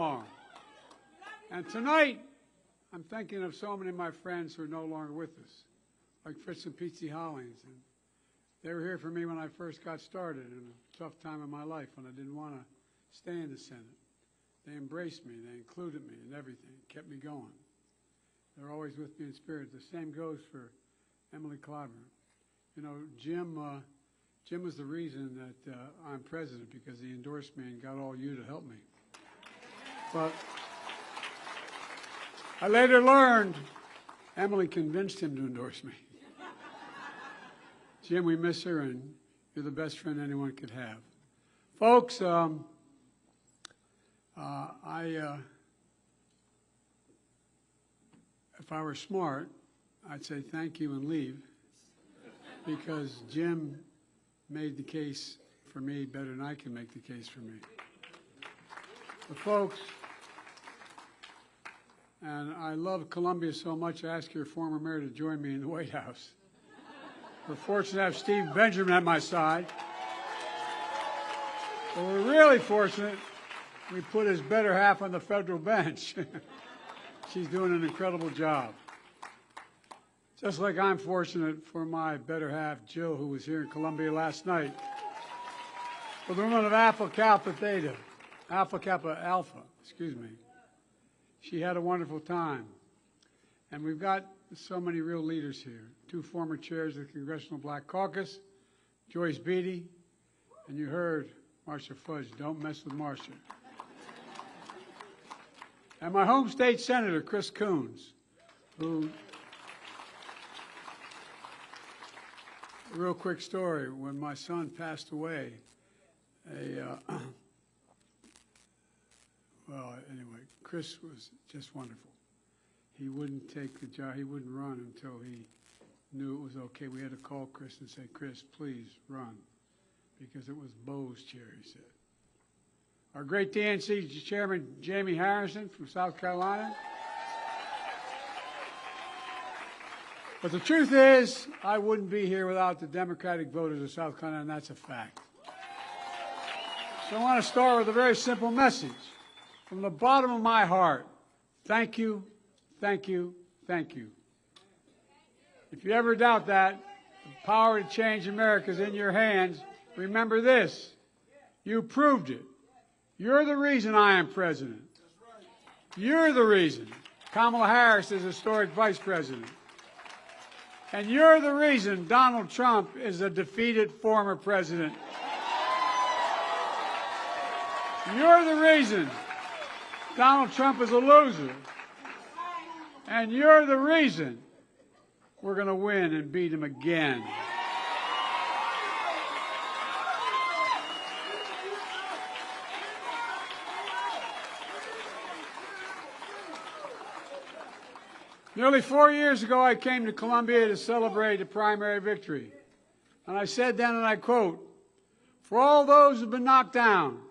And tonight, I'm thinking of so many of my friends who are no longer with us, like Fritz and Pete Hollings. And they were here for me when I first got started in a tough time in my life when I didn't want to stay in the Senate. They embraced me. They included me in everything, kept me going. They're always with me in spirit. The same goes for Emily Clyburn. You know, Jim was the reason that I'm president, because he endorsed me and got all you to help me. But I later learned Emily convinced him to endorse me. Jim, we miss her, and you're the best friend anyone could have. Folks, if I were smart, I'd say thank you and leave, because Jim made the case for me better than I can make the case for me. But folks, and I love Columbia so much, I ask your former mayor to join me in the White House. We're fortunate to have Steve Benjamin at my side. But we're really fortunate we put his better half on the federal bench. She's doing an incredible job. Just like I'm fortunate for my better half, Jill, who was here in Columbia last night, with the women of Alpha Kappa Alpha, excuse me. She had a wonderful time. And we've got so many real leaders here. 2 former chairs of the Congressional Black Caucus, Joyce Beatty, and you heard Marcia Fudge, don't mess with Marcia. And my home state senator, Chris Coons, who, a real quick story, when my son passed away, well, anyway, Chris was just wonderful. He wouldn't take the job, he wouldn't run until he knew it was okay. We had to call Chris and say, Chris, please run, because it was Bo's chair, he said. Our great DNC chairman, Jamie Harrison from South Carolina. But the truth is, I wouldn't be here without the Democratic voters of South Carolina, and that's a fact. So I want to start with a very simple message. From the bottom of my heart, thank you, thank you, thank you. If you ever doubt that, the power to change America is in your hands. Remember this, you proved it. You're the reason I am president. You're the reason Kamala Harris is historic vice president. And you're the reason Donald Trump is a defeated former president. You're the reason Donald Trump is a loser. And you're the reason we're going to win and beat him again. Nearly 4 years ago, I came to Columbia to celebrate a primary victory. And I said then, and I quote, "For all those who've been knocked down,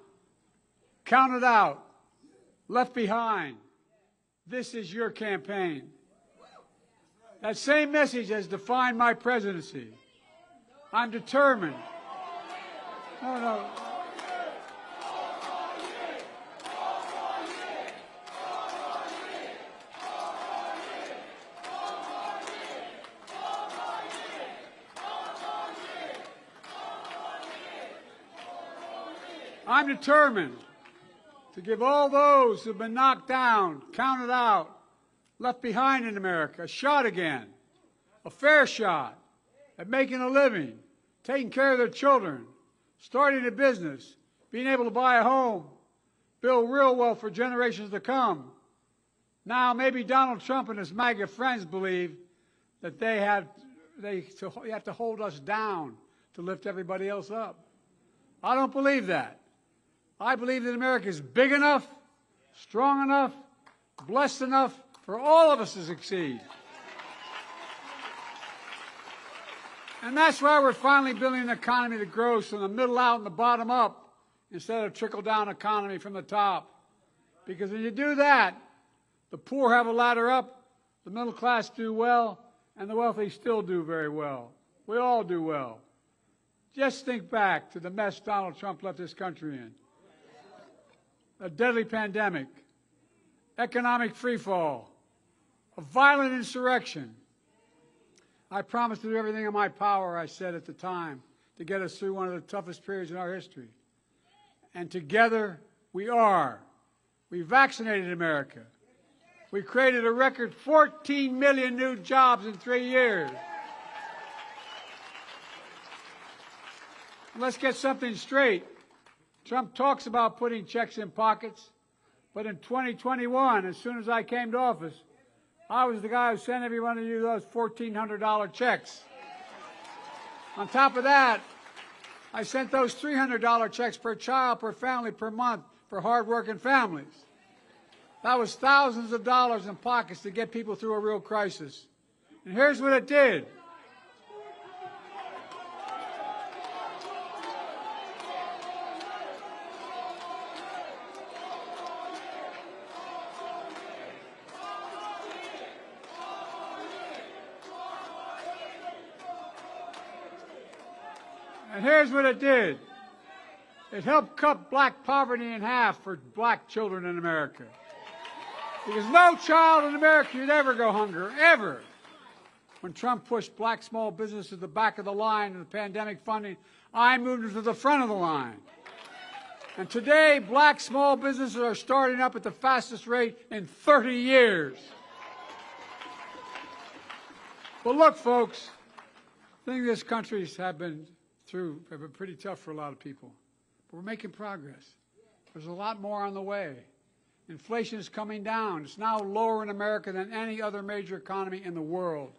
counted out, left behind, this is your campaign." That same message has defined my presidency. I'm determined. No. I'm determined to give all those who've been knocked down, counted out, left behind in America a shot again, a fair shot at making a living, taking care of their children, starting a business, being able to buy a home, build real wealth for generations to come. Now, maybe Donald Trump and his MAGA friends believe that they have to hold us down to lift everybody else up. I don't believe that. I believe that America is big enough, strong enough, blessed enough for all of us to succeed. And that's why we're finally building an economy that grows from the middle out and the bottom up instead of trickle-down economy from the top. Because when you do that, the poor have a ladder up, the middle class do well, and the wealthy still do very well. We all do well. Just think back to the mess Donald Trump left this country in. a deadly pandemic, economic freefall, a violent insurrection. I promised to do everything in my power, I said at the time, to get us through one of the toughest periods in our history. And together we are. We vaccinated America. We created a record 14 million new jobs in 3 years. Let's get something straight. Trump talks about putting checks in pockets, but in 2021, as soon as I came to office, I was the guy who sent every one of you those $1,400 checks. On top of that, I sent those $300 checks per child, per family, per month for hardworking families. That was thousands of dollars in pockets to get people through a real crisis. And here's what it did. And here's what it did. It helped cut black poverty in half for black children in America. Because no child in America should ever go hungry, ever. When Trump pushed black small business to the back of the line in the pandemic funding, I moved them to the front of the line. And today, black small businesses are starting up at the fastest rate in 30 years. But look, folks, things this country have been through have been pretty tough for a lot of people. But we're making progress. There's a lot more on the way. Inflation is coming down. It's now lower in America than any other major economy in the world.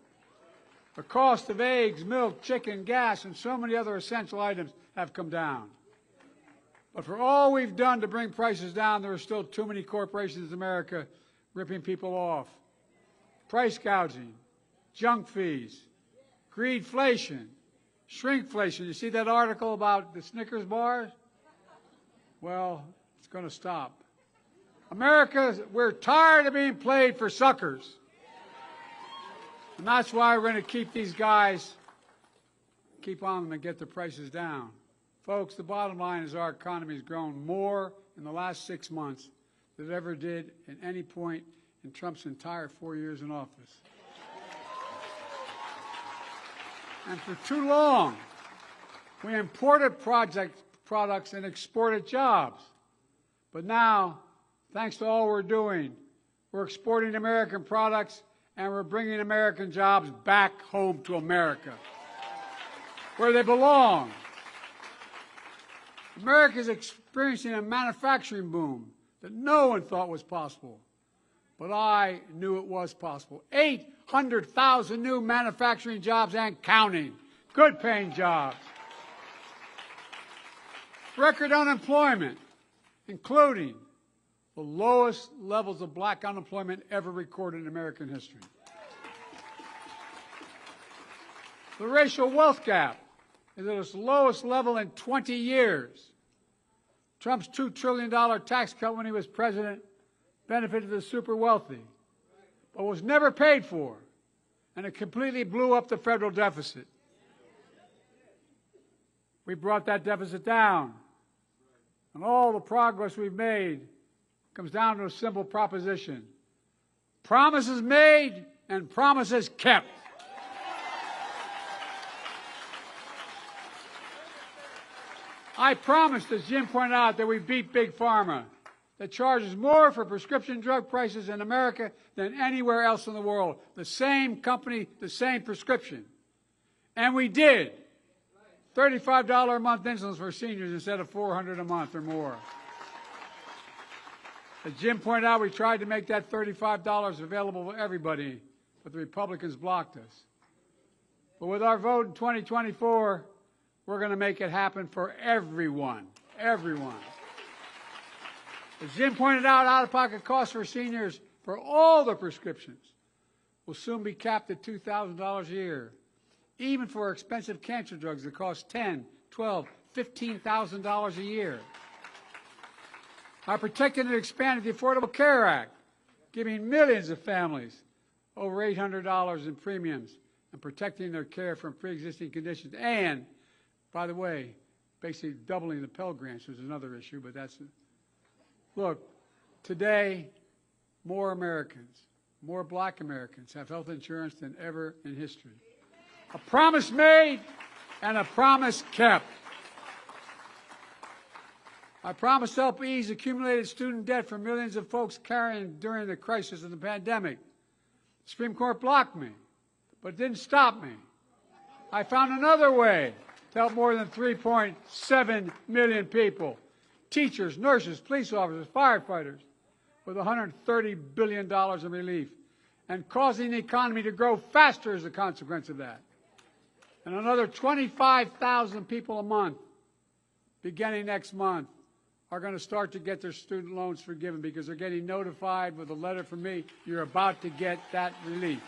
The cost of eggs, milk, chicken, gas, and so many other essential items have come down. But for all we've done to bring prices down, there are still too many corporations in America ripping people off. Price gouging, junk fees, greedflation, shrinkflation. You see that article about the Snickers bars? Well, it's going to stop. America, we're tired of being played for suckers. And that's why we're going to keep these guys, keep on them and get the prices down. Folks, the bottom line is our economy has grown more in the last 6 months than it ever did at any point in Trump's entire 4 years in office. And for too long, we imported products and exported jobs. But now, thanks to all we're doing, we're exporting American products and we're bringing American jobs back home to America, where they belong. America is experiencing a manufacturing boom that no one thought was possible. But I knew it was possible. 800,000 new manufacturing jobs and counting. Good paying jobs. Record unemployment, including the lowest levels of black unemployment ever recorded in American history. The racial wealth gap is at its lowest level in 20 years. Trump's $2 trillion tax cut when he was president benefited the super wealthy, but was never paid for, and it completely blew up the federal deficit. We brought that deficit down, and all the progress we've made comes down to a simple proposition. Promises made and promises kept. I promised, as Jim pointed out, that we beat Big Pharma, that charges more for prescription drug prices in America than anywhere else in the world. The same company, the same prescription. And we did. $35 a month insulin for seniors instead of $400 a month or more. As Jim pointed out, we tried to make that $35 available for everybody, but the Republicans blocked us. But with our vote in 2024, we're going to make it happen for everyone. Everyone. As Jim pointed out-of-pocket costs for seniors for all the prescriptions will soon be capped at $2,000 a year, even for expensive cancer drugs that cost $10,000, $12,000, $15,000 a year. I protected and expanded the Affordable Care Act, giving millions of families over $800 in premiums and protecting their care from pre-existing conditions. And, by the way, basically doubling the Pell Grants was another issue, but that's Look, today, more Americans, more black Americans have health insurance than ever in history. A promise made and a promise kept. I promised to help ease accumulated student debt for millions of folks carrying during the crisis of the pandemic. The Supreme Court blocked me, but it didn't stop me. I found another way to help more than 3.7 million people, teachers, nurses, police officers, firefighters, with $130 billion in relief, and causing the economy to grow faster as a consequence of that. And another 25,000 people a month, beginning next month, are going to start to get their student loans forgiven because they're getting notified with a letter from me, you're about to get that relief.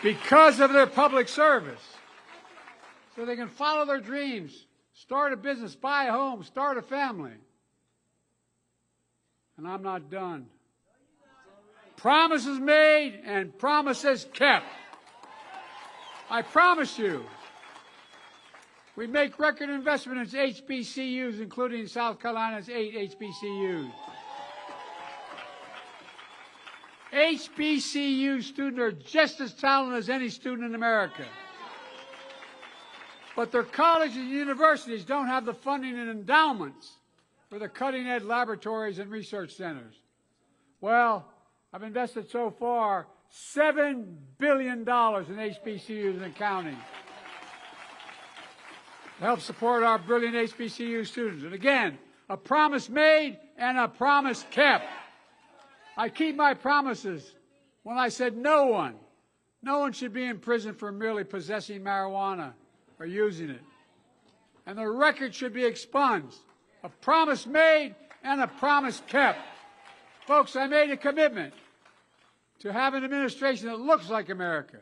Because of their public service. So they can follow their dreams, start a business, buy a home, start a family. And I'm not done. Promises made and promises kept. I promise you, we make record investment in HBCUs, including South Carolina's 8 HBCUs. HBCU students are just as talented as any student in America. But their colleges and universities don't have the funding and endowments for the cutting-edge laboratories and research centers. Well, I've invested so far $7 billion in HBCUs and counting to help support our brilliant HBCU students. And again, a promise made and a promise kept. I keep my promises when I said no one should be in prison for merely possessing marijuana or using it. And the record should be expunged. A promise made and a promise kept. Folks, I made a commitment to have an administration that looks like America,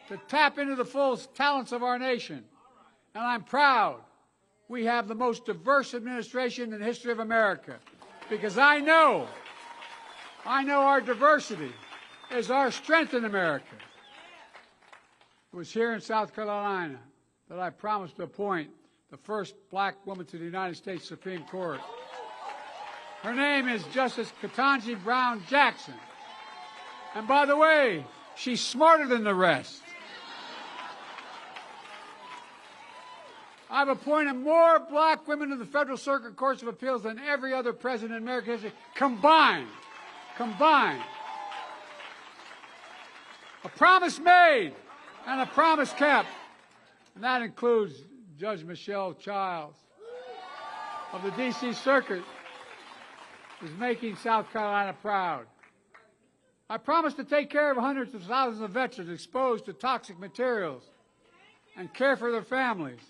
to tap into the full talents of our nation. And I'm proud we have the most diverse administration in the history of America, because I know our diversity is our strength in America. It was here in South Carolina that I promised to appoint the first black woman to the United States Supreme Court. Her name is Justice Ketanji Brown Jackson. And by the way, she's smarter than the rest. I've appointed more black women to the Federal Circuit Courts of Appeals than every other president in American history combined. A promise made and a promise kept. And that includes Judge Michelle Childs of the D.C. Circuit, who's making South Carolina proud. I promised to take care of hundreds of thousands of veterans exposed to toxic materials and care for their families.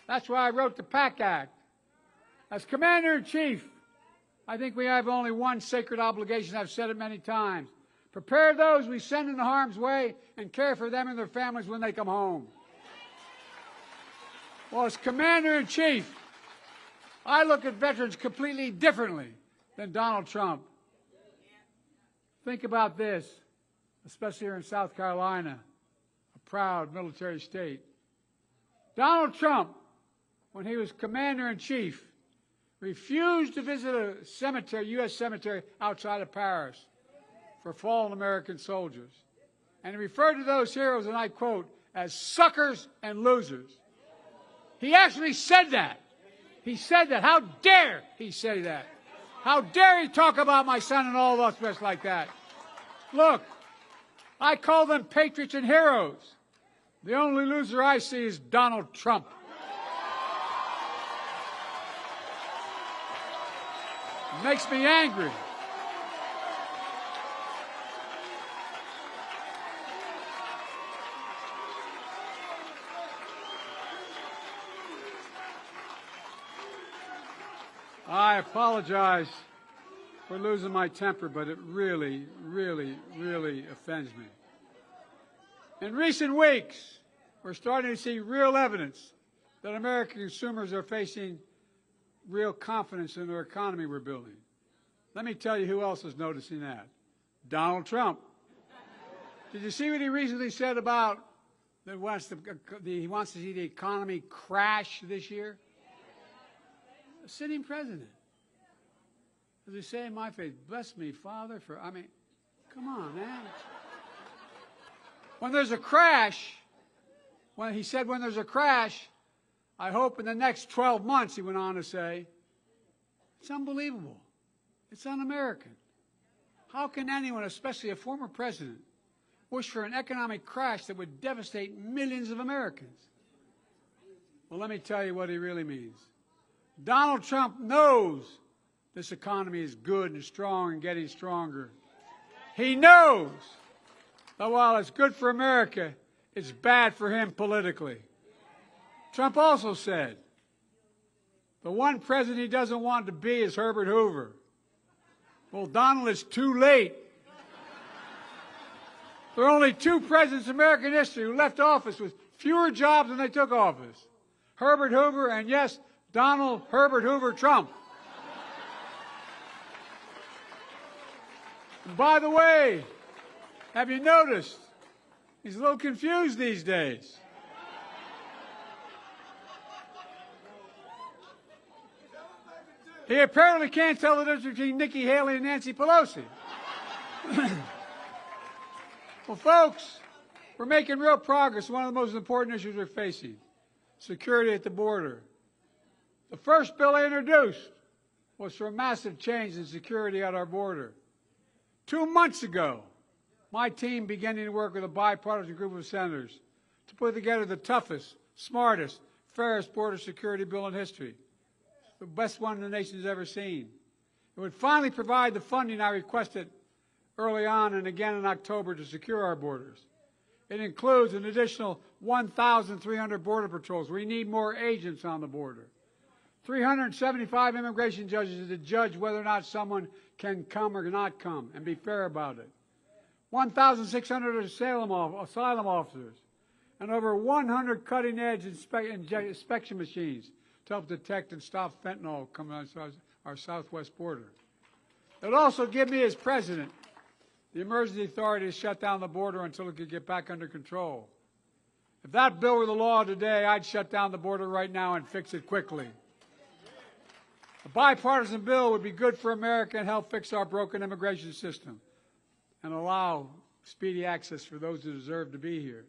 That's why I wrote the Packard. As Commander-in-Chief, I think we have only one sacred obligation. I've said it many times. Prepare those we send into harm's way and care for them and their families when they come home. Well, as Commander-in-Chief, I look at veterans completely differently than Donald Trump. Think about this, especially here in South Carolina, a proud military state. Donald Trump, when he was Commander-in-Chief, refused to visit a cemetery, U.S. cemetery outside of Paris for fallen American soldiers. And he referred to those heroes, and I quote, as suckers and losers. He actually said that. He said that. How dare he say that? How dare he talk about my son and all of us like that? Look, I call them patriots and heroes. The only loser I see is Donald Trump. It makes me angry. I apologize for losing my temper, but it really, really, really offends me. In recent weeks, we're starting to see real evidence that American consumers are facing real confidence in their economy we're building. Let me tell you who else is noticing that. Donald Trump. Did you see what he recently said about that he wants to see the economy crash this year? A sitting president. As they say in my faith, bless me, Father, for, I mean, come on, man. When there's a crash, when he said when there's a crash, I hope in the next 12 months, he went on to say, it's unbelievable. It's un-American. How can anyone, especially a former president, wish for an economic crash that would devastate millions of Americans? Well, let me tell you what he really means. Donald Trump knows this economy is good and strong and getting stronger. He knows that while it's good for America, it's bad for him politically. Trump also said, the one president he doesn't want to be is Herbert Hoover. Well, Donald, it's too late. There are only two presidents in American history who left office with fewer jobs than they took office. Herbert Hoover and, yes, Donald Herbert Hoover Trump. And by the way, have you noticed he's a little confused these days? He apparently can't tell the difference between Nikki Haley and Nancy Pelosi. Well, folks, we're making real progress on one of the most important issues we're facing, security at the border. The first bill I introduced was for a massive change in security at our border. 2 months ago, my team began to work with a bipartisan group of senators to put together the toughest, smartest, fairest border security bill in history, the best one the nation's ever seen. It would finally provide the funding I requested early on and again in October to secure our borders. It includes an additional 1,300 border patrols. We need more agents on the border. 375 immigration judges to judge whether or not someone can come or not come and be fair about it. 1,600 asylum officers and over 100 cutting-edge inspection machines to help detect and stop fentanyl coming on our southwest border. It would also give me, as president, the emergency authority to shut down the border until it could get back under control. If that bill were the law today, I'd shut down the border right now and fix it quickly. A bipartisan bill would be good for America and help fix our broken immigration system and allow speedy access for those who deserve to be here.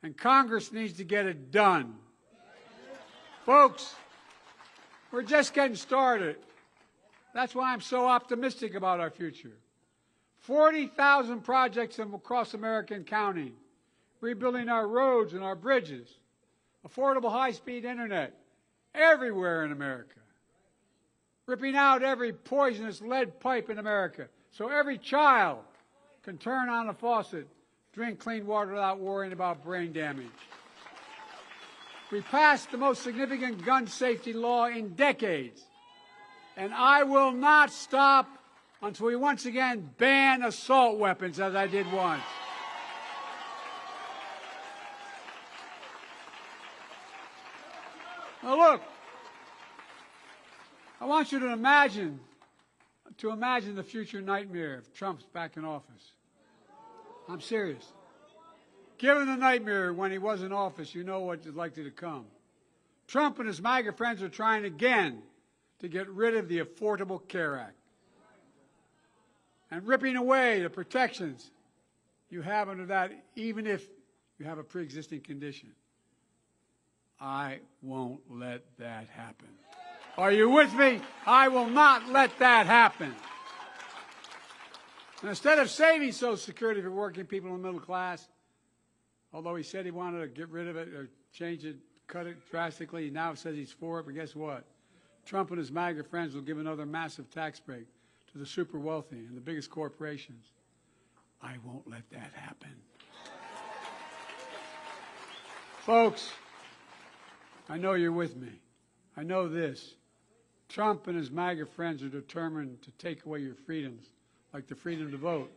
And Congress needs to get it done. Folks, we're just getting started. That's why I'm so optimistic about our future. 40,000 projects across America and counting, rebuilding our roads and our bridges, affordable high-speed internet everywhere in America, ripping out every poisonous lead pipe in America so every child can turn on a faucet, drink clean water without worrying about brain damage. We passed the most significant gun safety law in decades, and I will not stop until we once again ban assault weapons, as I did once. Now look, I want you to imagine the future nightmare if Trump's back in office. I'm serious. Given the nightmare when he was in office, you know what is likely to come. Trump and his MAGA friends are trying again to get rid of the Affordable Care Act and ripping away the protections you have under that, even if you have a pre-existing condition. I won't let that happen. Are you with me? I will not let that happen. And instead of saving Social Security for working people in the middle class, although he said he wanted to get rid of it or change it, cut it drastically, he now says he's for it, but guess what? Trump and his MAGA friends will give another massive tax break to the super wealthy and the biggest corporations. I won't let that happen. Folks, I know you're with me. I know this. Trump and his MAGA friends are determined to take away your freedoms, like the freedom to vote.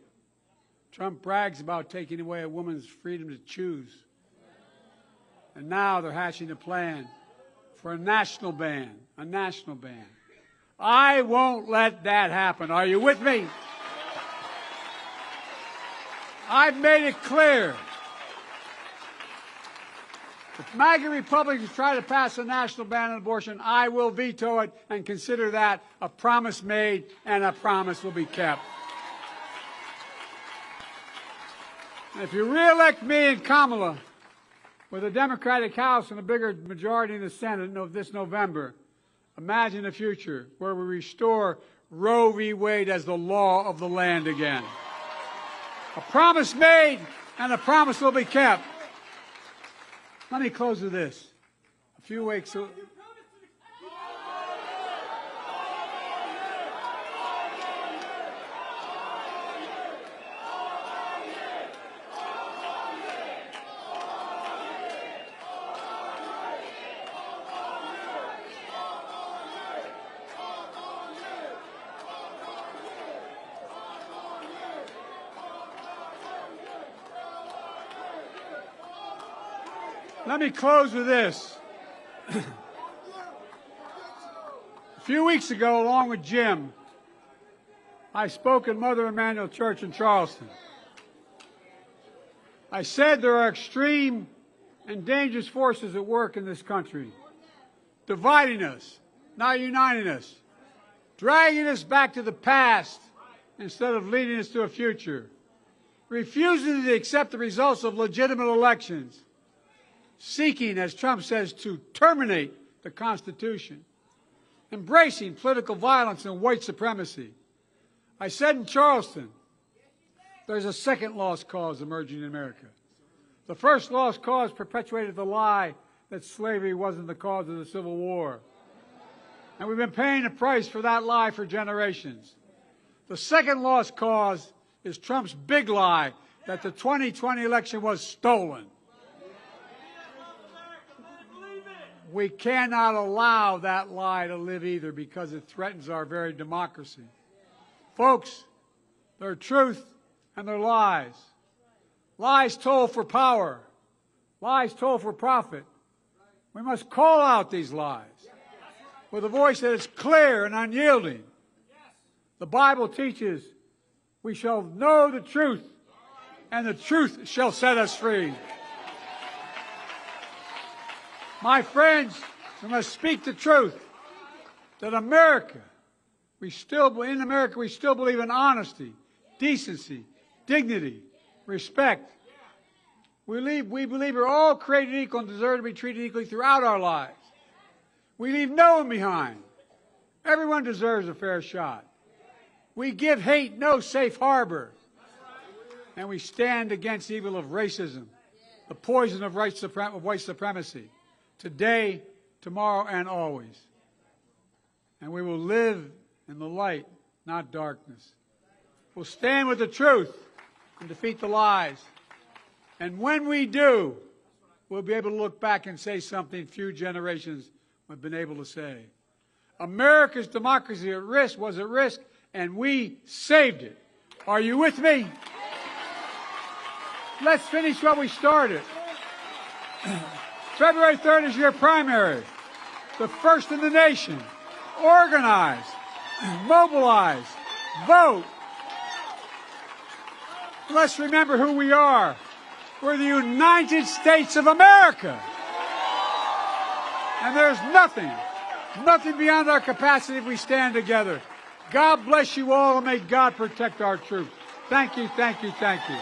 Trump brags about taking away a woman's freedom to choose. And now they're hatching a plan for a national ban, a national ban. I won't let that happen. Are you with me? I've made it clear. If MAGA Republicans try to pass a national ban on abortion, I will veto it and consider that a promise made and a promise will be kept. And if you re-elect me and Kamala with a Democratic House and a bigger majority in the Senate this November, imagine a future where we restore Roe v. Wade as the law of the land again. A promise made and a promise will be kept. Let me close with this. A few weeks ago, let me close with this. A few weeks ago, along with Jim, I spoke at Mother Emanuel Church in Charleston. I said there are extreme and dangerous forces at work in this country, dividing us, not uniting us, dragging us back to the past instead of leading us to a future, refusing to accept the results of legitimate elections, seeking, as Trump says, to terminate the Constitution, embracing political violence and white supremacy. I said in Charleston, there's a second lost cause emerging in America. The first lost cause perpetuated the lie that slavery wasn't the cause of the Civil War. And we've been paying the price for that lie for generations. The second lost cause is Trump's big lie that the 2020 election was stolen. We cannot allow that lie to live either because it threatens our very democracy. Folks, there are truth and there are lies. Lies told for power. Lies told for profit. We must call out these lies with a voice that is clear and unyielding. The Bible teaches we shall know the truth and the truth shall set us free. My friends, we must speak the truth that in America we still believe in honesty, decency, dignity, respect. We believe we're all created equal and deserve to be treated equally throughout our lives. We leave no one behind. Everyone deserves a fair shot. We give hate no safe harbor. And we stand against the evil of racism, the poison of white supremacy, today, tomorrow, and always. And we will live in the light, not darkness. We'll stand with the truth and defeat the lies. And when we do, we'll be able to look back and say something few generations have been able to say. America's democracy was at risk, and we saved it. Are you with me? Let's finish what we started. February 3rd is your primary, the first in the nation. Organize, mobilize, vote. Let's remember who we are. We're the United States of America. And there's nothing beyond our capacity if we stand together. God bless you all, and may God protect our troops. Thank you, thank you, thank you.